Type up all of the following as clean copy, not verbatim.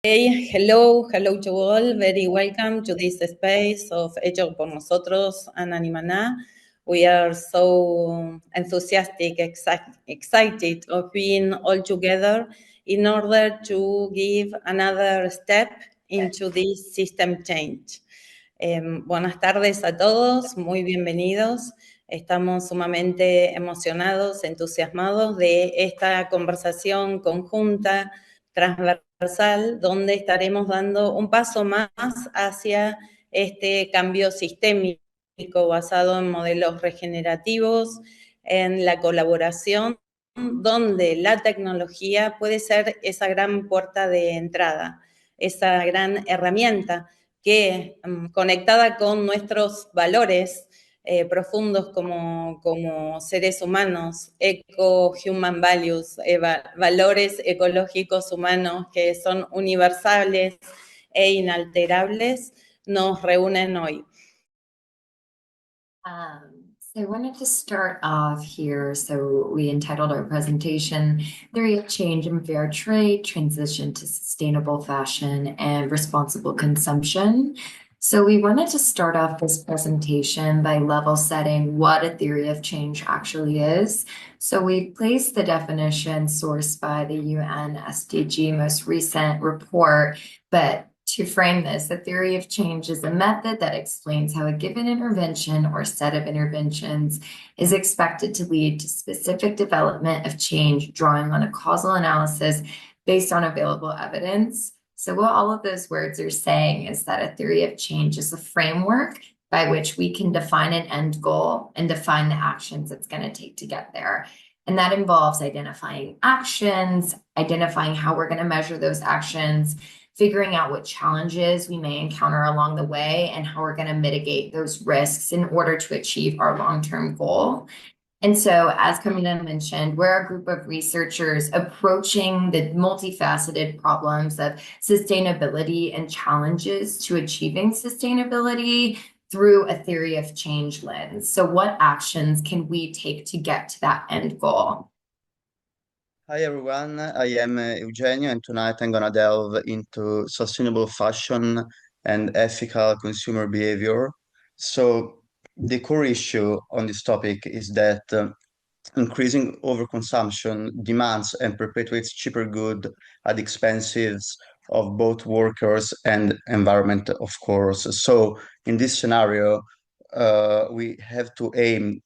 Hey, hello to all. Very welcome to this space of Hecho por Nosotros and Animana. We are so enthusiastic, excited of being all together in order to give another step into this system change. Buenas tardes a todos, muy bienvenidos. Estamos sumamente emocionados, entusiasmados de esta conversación conjunta, transversal, donde estaremos dando un paso más hacia este cambio sistémico basado en modelos regenerativos, en la colaboración, donde la tecnología puede ser esa gran puerta de entrada, esa gran herramienta que, conectada con nuestros valores profundos como seres humanos, eco-human values, valores ecológicos humanos que son universales e inalterables, nos reúnen hoy. So I wanted to start off here. So we entitled our presentation, Theory of Change in Fair Trade, Transition to Sustainable Fashion, and Responsible Consumption. So we wanted to start off this presentation by level setting what a theory of change actually is. So we placed the definition sourced by the UN SDG most recent report, but to frame this, the theory of change is a method that explains how a given intervention or set of interventions is expected to lead to specific development of change, drawing on a causal analysis based on available evidence. So what all of those words are saying is that a theory of change is a framework by which we can define an end goal and define the actions it's going to take to get there. And that involves identifying actions, identifying how we're going to measure those actions, figuring out what challenges we may encounter along the way, and how we're going to mitigate those risks in order to achieve our long-term goal. And so, as Camila mentioned, we're a group of researchers approaching the multifaceted problems of sustainability and challenges to achieving sustainability through a theory of change lens. So what actions can we take to get to that end goal? Hi everyone, I am Eugenio, and tonight I'm gonna delve into sustainable fashion and ethical consumer behavior. So the core issue on this topic is that increasing overconsumption demands and perpetuates cheaper good at the expenses of both workers and environment, of course. So in this scenario, we have to aim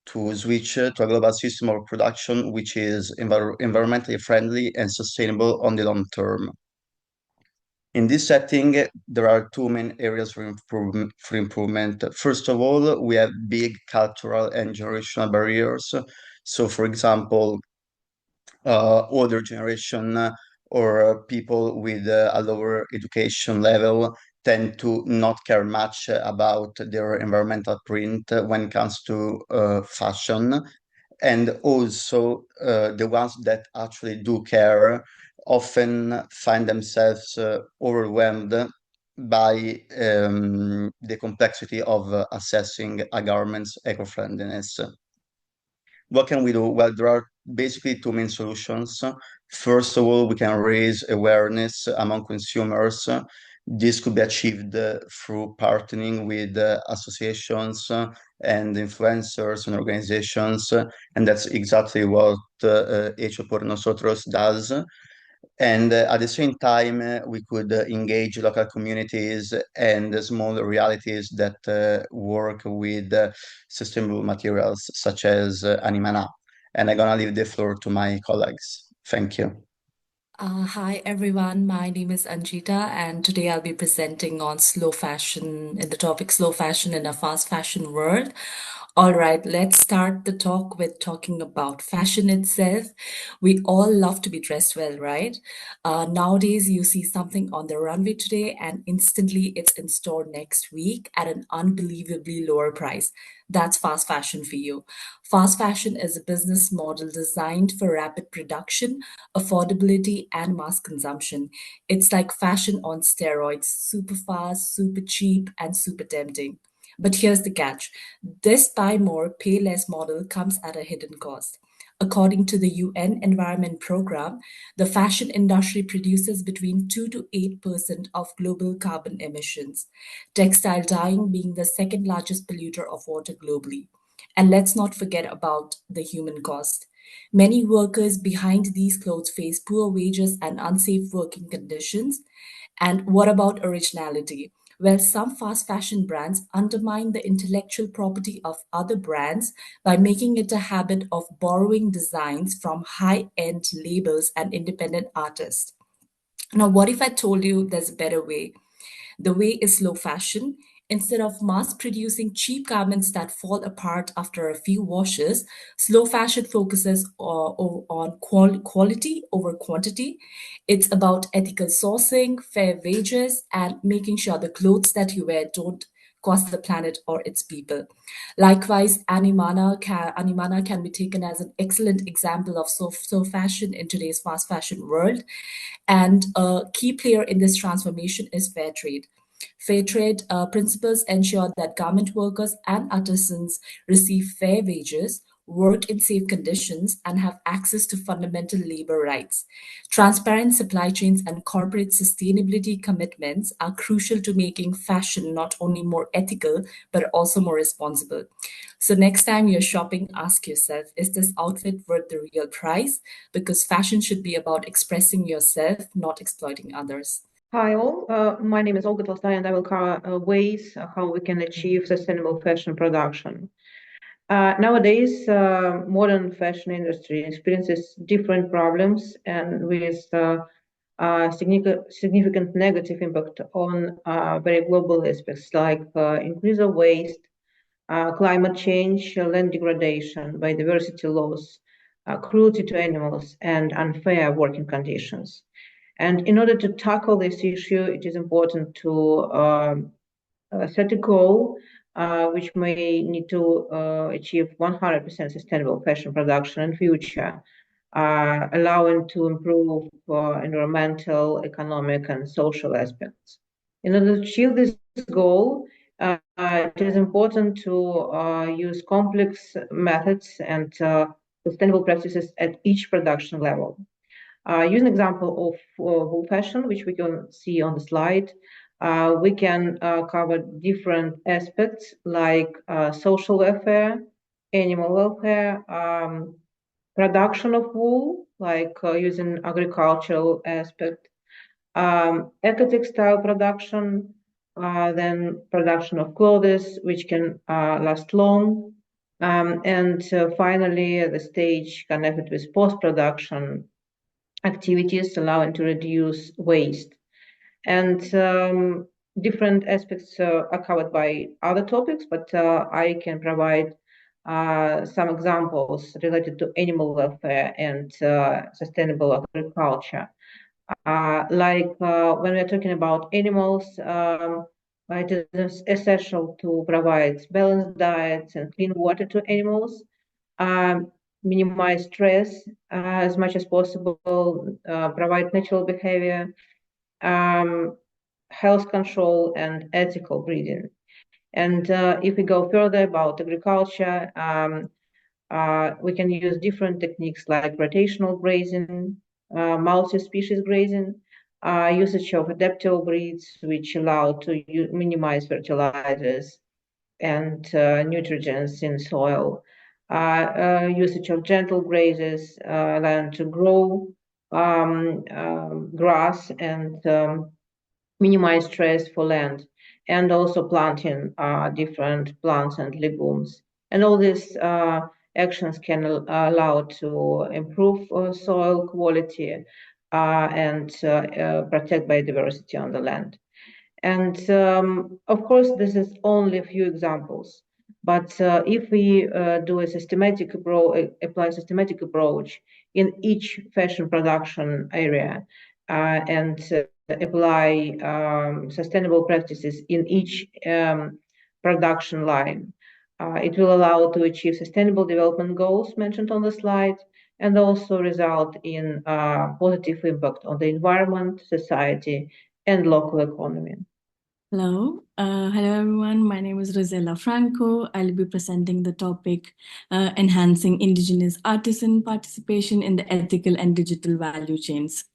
to switch to a global system of production which is environmentally friendly and sustainable on the long term. In this setting, there are two main areas for improvement. First of all, we have big cultural and generational barriers. So, for example, older generation or people with a lower education level tend to not care much about their environmental print when it comes to fashion. And also, the ones that actually do care often find themselves overwhelmed by the complexity of assessing a garment's eco-friendliness. What can we do? Well, there are basically two main solutions. First of all, we can raise awareness among consumers. This could be achieved through partnering with associations and influencers and organizations, and that's exactly what Hecho por Nosotros does. And at the same time, we could engage local communities and small realities that work with sustainable materials such as Animana. And I'm gonna leave the floor to my colleagues. Thank you. Hi everyone, my name is Anjita, and today I'll be presenting on slow fashion in the topic slow fashion in a fast fashion world. All right, let's start the talk with talking about fashion itself. We all love to be dressed well, right? Nowadays, you see something on the runway today, and instantly it's in store next week at an unbelievably lower price. That's fast fashion for you. Fast fashion is a business model designed for rapid production, affordability, and mass consumption. It's like fashion on steroids, super fast, super cheap, and super tempting. But here's the catch: this buy more, pay less model comes at a hidden cost. According to the UN Environment Programme, the fashion industry produces between 2 to 8% of global carbon emissions, textile dyeing being the second largest polluter of water globally. And let's not forget about the human cost. Many workers behind these clothes face poor wages and unsafe working conditions. And what about originality? Well, some fast fashion brands undermine the intellectual property of other brands by making it a habit of borrowing designs from high end labels and independent artists. Now, what if I told you there's a better way? The way is slow fashion. Instead of mass producing cheap garments that fall apart after a few washes, slow fashion focuses on quality over quantity. It's about ethical sourcing, fair wages, and making sure the clothes that you wear don't cost the planet or its people. Likewise, Animana can be taken as an excellent example of slow fashion in today's fast fashion world. And a key player in this transformation is fair trade. Fair trade principles ensure that garment workers and artisans receive fair wages, work in safe conditions, and have access to fundamental labor rights. Transparent supply chains and corporate sustainability commitments are crucial to making fashion not only more ethical, but also more responsible. So, next time you're shopping, ask yourself, is this outfit worth the real price? Because fashion should be about expressing yourself, not exploiting others. Hi all, my name is Olga Tolstaya and I will cover ways how we can achieve sustainable fashion production. Nowadays, modern fashion industry experiences different problems and with significant negative impact on very global aspects like increase of waste, climate change, land degradation, biodiversity loss, cruelty to animals, and unfair working conditions. And in order to tackle this issue, it is important to set a goal which may need to achieve 100% sustainable fashion production in future, allowing to improve environmental, economic, and social aspects. In order to achieve this goal, it is important to use complex methods and sustainable practices at each production level. Use an example of wool fashion, which we can see on the slide. We can cover different aspects like social welfare, animal welfare, production of wool, like using agricultural aspect, eco-textile production, then production of clothes, which can last long, and finally the stage connected with post-production activities allowing to reduce waste. And different aspects are covered by other topics, but I can provide some examples related to animal welfare and sustainable agriculture. Like when we're talking about animals, it is essential to provide balanced diets and clean water to animals, minimize stress as much as possible, provide natural behavior, health control, and ethical breeding. And if we go further about agriculture, we can use different techniques like rotational grazing, multi-species grazing, usage of adaptable breeds, which allow to minimize fertilizers and nutrients in soil, usage of gentle grazes, allowing to grow grass and minimize stress for land, and also planting different plants and legumes. And all these actions can allow to improve soil quality and protect biodiversity on the land. And of course, this is only a few examples. But if we do a systematic approach, apply a systematic approach in each fashion production area and apply sustainable practices in each production line, it will allow to achieve sustainable development goals mentioned on the slide, and also result in positive impact on the environment, society, and local economy. Hello everyone. My name is Rosella Franco. I'll be presenting the topic enhancing indigenous artisan participation in the ethical and digital value chains.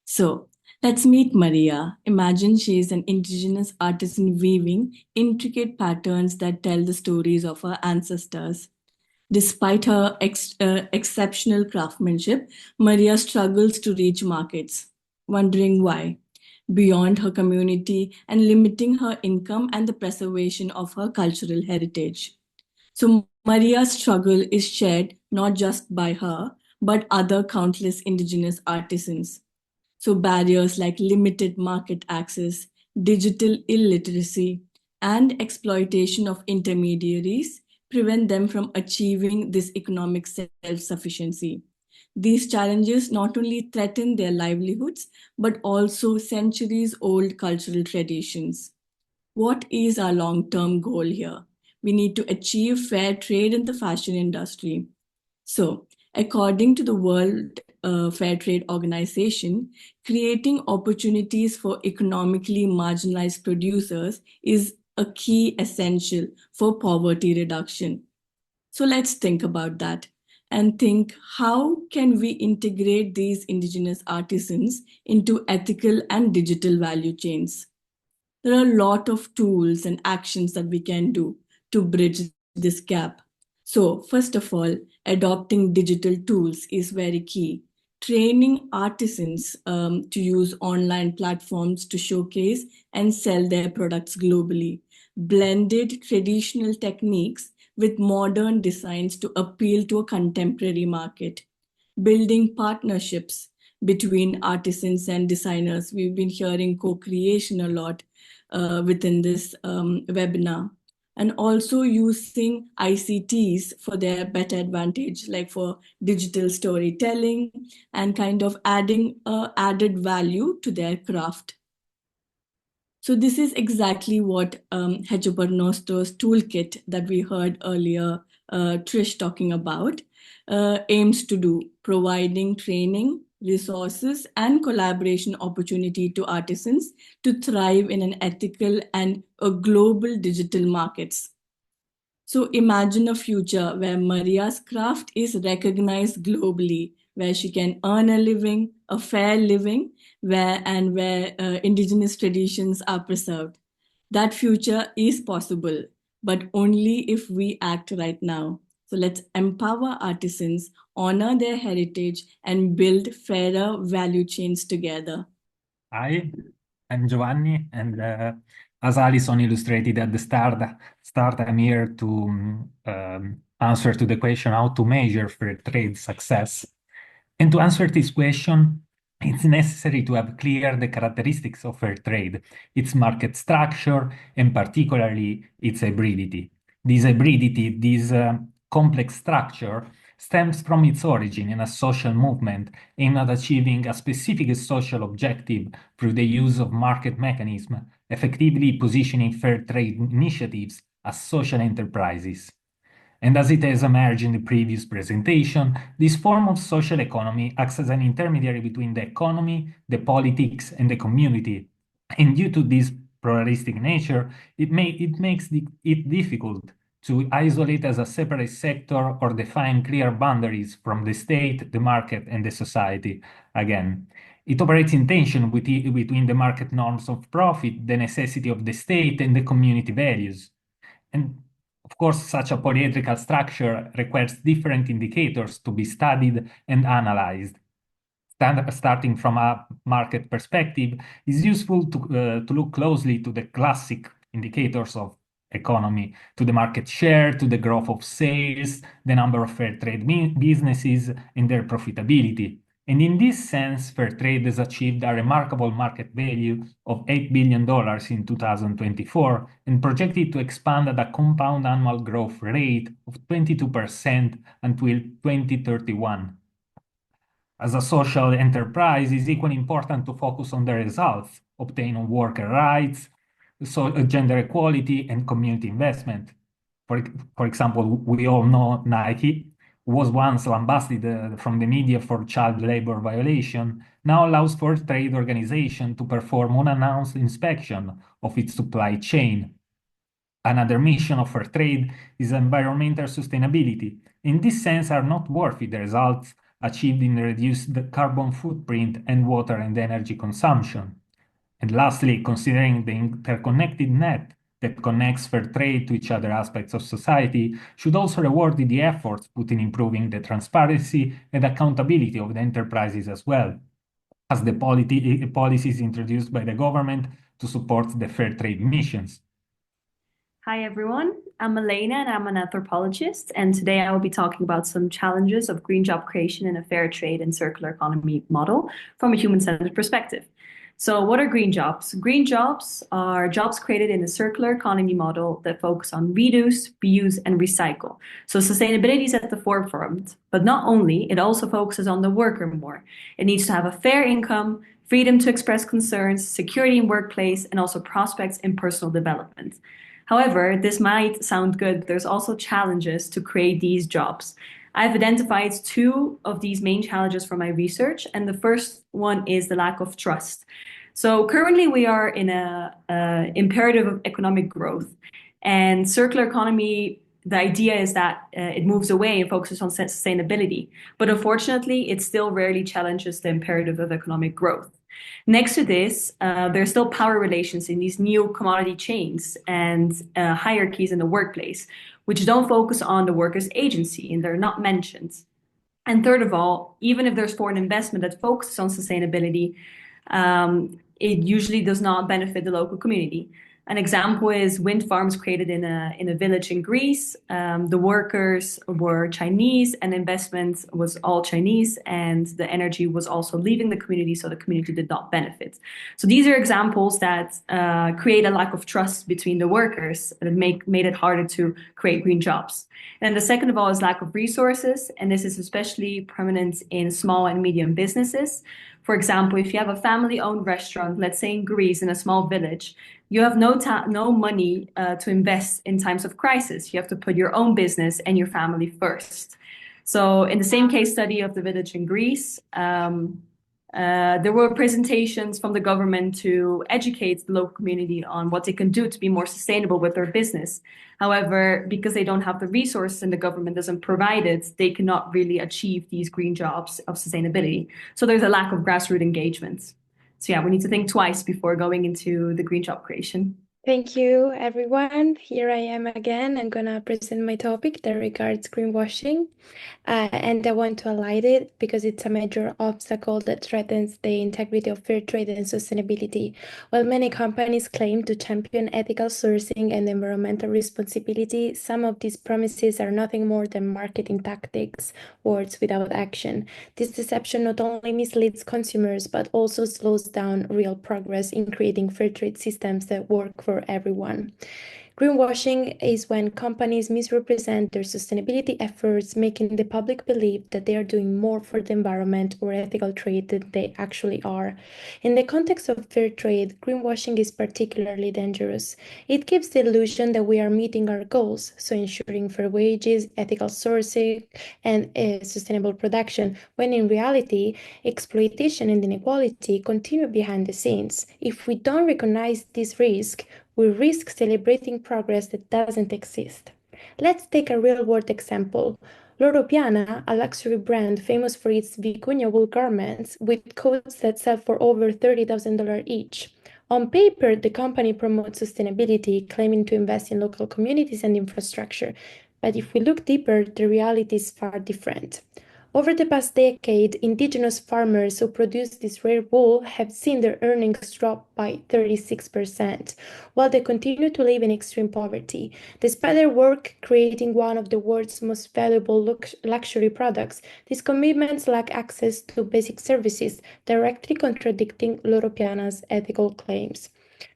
So let's meet Maria. Imagine she is an indigenous artisan weaving intricate patterns that tell the stories of her ancestors. Despite her exceptional craftsmanship, Maria struggles to reach markets, wondering why beyond her community and limiting her income and the preservation of her cultural heritage. So, Maria's struggle is shared not just by her, but other countless indigenous artisans. So, barriers like limited market access, digital illiteracy, and exploitation of intermediaries prevent them from achieving this economic self sufficiency. These challenges not only threaten their livelihoods, but also centuries old cultural traditions. What is our long term goal here? We need to achieve fair trade in the fashion industry. So, according to the World Fair Trade Organization, creating opportunities for economically marginalized producers is a key essential for poverty reduction. So, let's think about that and think how can we integrate these indigenous artisans into ethical and digital value chains? There are a lot of tools and actions that we can do to bridge this gap. So, first of all, adopting digital tools is very key. Training artisans to use online platforms to showcase and sell their products globally. Blended traditional techniques with modern designs to appeal to a contemporary market. Building partnerships between artisans and designers. We've been hearing co-creation a lot within this webinar. And also using ICTs for their better advantage, like for digital storytelling and kind of adding added value to their craft. So this is exactly what Hedgeber Nostro's toolkit that we heard earlier, Trish talking about, aims to do, providing training, resources, and collaboration opportunity to artisans to thrive in an ethical and a global digital markets. So imagine a future where Maria's craft is recognized globally, where she can earn a living, a fair living, where indigenous traditions are preserved. That future is possible, but only if we act right now. So let's empower artisans, honor their heritage, and build fairer value chains together. Hi, I'm Giovanni, and as Alison illustrated at the start, I'm here to answer to the question how to measure fair trade success. And to answer this question, it's necessary to have clear the characteristics of fair trade, its market structure, and particularly its hybridity. This hybridity, this complex structure, stems from its origin in a social movement aimed at achieving a specific social objective through the use of market mechanisms, effectively positioning fair trade initiatives as social enterprises. And as it has emerged in the previous presentation, this form of social economy acts as an intermediary between the economy, the politics, and the community. And due to this pluralistic nature, it makes it difficult to isolate as a separate sector or define clear boundaries from the state, the market, and the society. Again, it operates in tension between the market norms of profit, the necessity of the state, and the community values. And of course, such a polyhedral structure requires different indicators to be studied and analyzed. Starting from a market perspective, it's useful to look closely to the classic indicators of economy, to the market share, to the growth of sales, the number of fair trade businesses, and their profitability. And in this sense, fair trade has achieved a remarkable market value of $8 billion in 2024 and projected to expand at a compound annual growth rate of 22% until 2031. As a social enterprise, it's equally important to focus on the results obtained on worker rights, gender equality, and community investment. For example, we all know Nike. was once lambasted from the media for child labor violation, now allows for trade organization to perform unannounced inspection of its supply chain. Another mission of fair trade is environmental sustainability. In this sense, are noteworthy the results achieved in reduced carbon footprint and water and energy consumption. And lastly, considering the interconnected net that connects fair trade to each other aspects of society, should also reward the efforts put in improving the transparency and accountability of the enterprises as well, as the policies introduced by the government to support the fair trade missions. Hi everyone, I'm Elena and I'm an anthropologist, and today I will be talking about some challenges of green job creation in a fair trade and circular economy model from a human-centered perspective. So what are green jobs? Green jobs are jobs created in a circular economy model that focus on reduce, reuse, and recycle. So sustainability is at the forefront, but not only, it also focuses on the worker more. It needs to have a fair income, freedom to express concerns, security in workplace, and also prospects in personal development. However, this might sound good, but there's also challenges to create these jobs. I've identified two of these main challenges from my research, and the first one is the lack of trust. So currently we are in a imperative of economic growth, and circular economy, the idea is that it moves away and focuses on sustainability, but unfortunately it still rarely challenges the imperative of economic growth. Next to this, there's still power relations in these new commodity chains and hierarchies in the workplace, which don't focus on the workers' agency, and they're not mentioned. And third of all, even if there's foreign investment that focuses on sustainability, it usually does not benefit the local community. An example is wind farms created in a village in Greece. The workers were Chinese and investment was all Chinese, and the energy was also leaving the community, so the community did not benefit. So these are examples that create a lack of trust between the workers and made it harder to create green jobs. And the second of all is lack of resources, and this is especially prominent in small and medium businesses. For example, if you have a family-owned restaurant, let's say in Greece, in a small village, you have no money to invest in times of crisis. You have to put your own business and your family first. So in the same case study of the village in Greece, there were presentations from the government to educate the local community on what they can do to be more sustainable with their business. However, because they don't have the resources and the government doesn't provide it, they cannot really achieve these green jobs of sustainability. So there's a lack of grassroots engagement. So yeah, we need to think twice before going into the green job creation. Thank you, everyone. Here I am again. I'm going to present my topic that regards greenwashing. And I want to highlight it because it's a major obstacle that threatens the integrity of fair trade and sustainability. While many companies claim to champion ethical sourcing and environmental responsibility, some of these promises are nothing more than marketing tactics, words without action. This deception not only misleads consumers, but also slows down real progress in creating fair trade systems that work for everyone. Greenwashing is when companies misrepresent their sustainability efforts, making the public believe that they are doing more for the environment or ethical trade than they actually are. In the context of fair trade, greenwashing is particularly dangerous. It gives the illusion that we are meeting our goals, so ensuring fair wages, ethical sourcing, and sustainable production, when in reality, exploitation and inequality continue behind the scenes. If we don't recognize this risk, we risk celebrating progress that doesn't exist. Let's take a real-world example. Loro Piana, a luxury brand famous for its vicuña wool garments with coats that sell for over $30,000 each. On paper, the company promotes sustainability, claiming to invest in local communities and infrastructure. But if we look deeper, the reality is far different. Over the past decade, indigenous farmers who produce this rare wool have seen their earnings drop by 36%, while they continue to live in extreme poverty. Despite their work creating one of the world's most valuable luxury products, these commitments lack access to basic services, directly contradicting Loro Piana's ethical claims.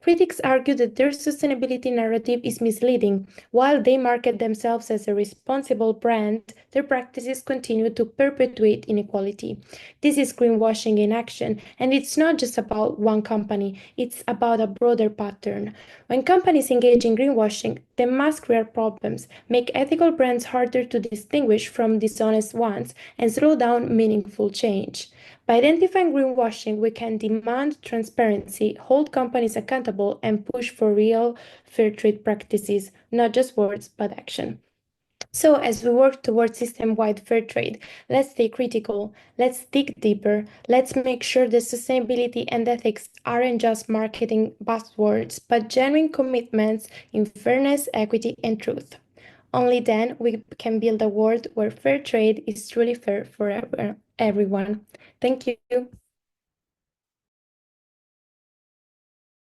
Critics argue that their sustainability narrative is misleading. While they market themselves as a responsible brand, their practices continue to perpetuate inequality. This is greenwashing in action, and it's not just about one company, it's about a broader pattern. When companies engage in greenwashing, they mask real problems, make ethical brands harder to distinguish from dishonest ones, and slow down meaningful change. By identifying greenwashing, we can demand transparency, hold companies accountable, and push for real fair trade practices, not just words, but action. So, as we work towards system-wide fair trade, let's stay critical, let's dig deeper, let's make sure that sustainability and ethics aren't just marketing buzzwords, but genuine commitments in fairness, equity, and truth. Only then we can build a world where fair trade is truly fair for everyone. Thank you.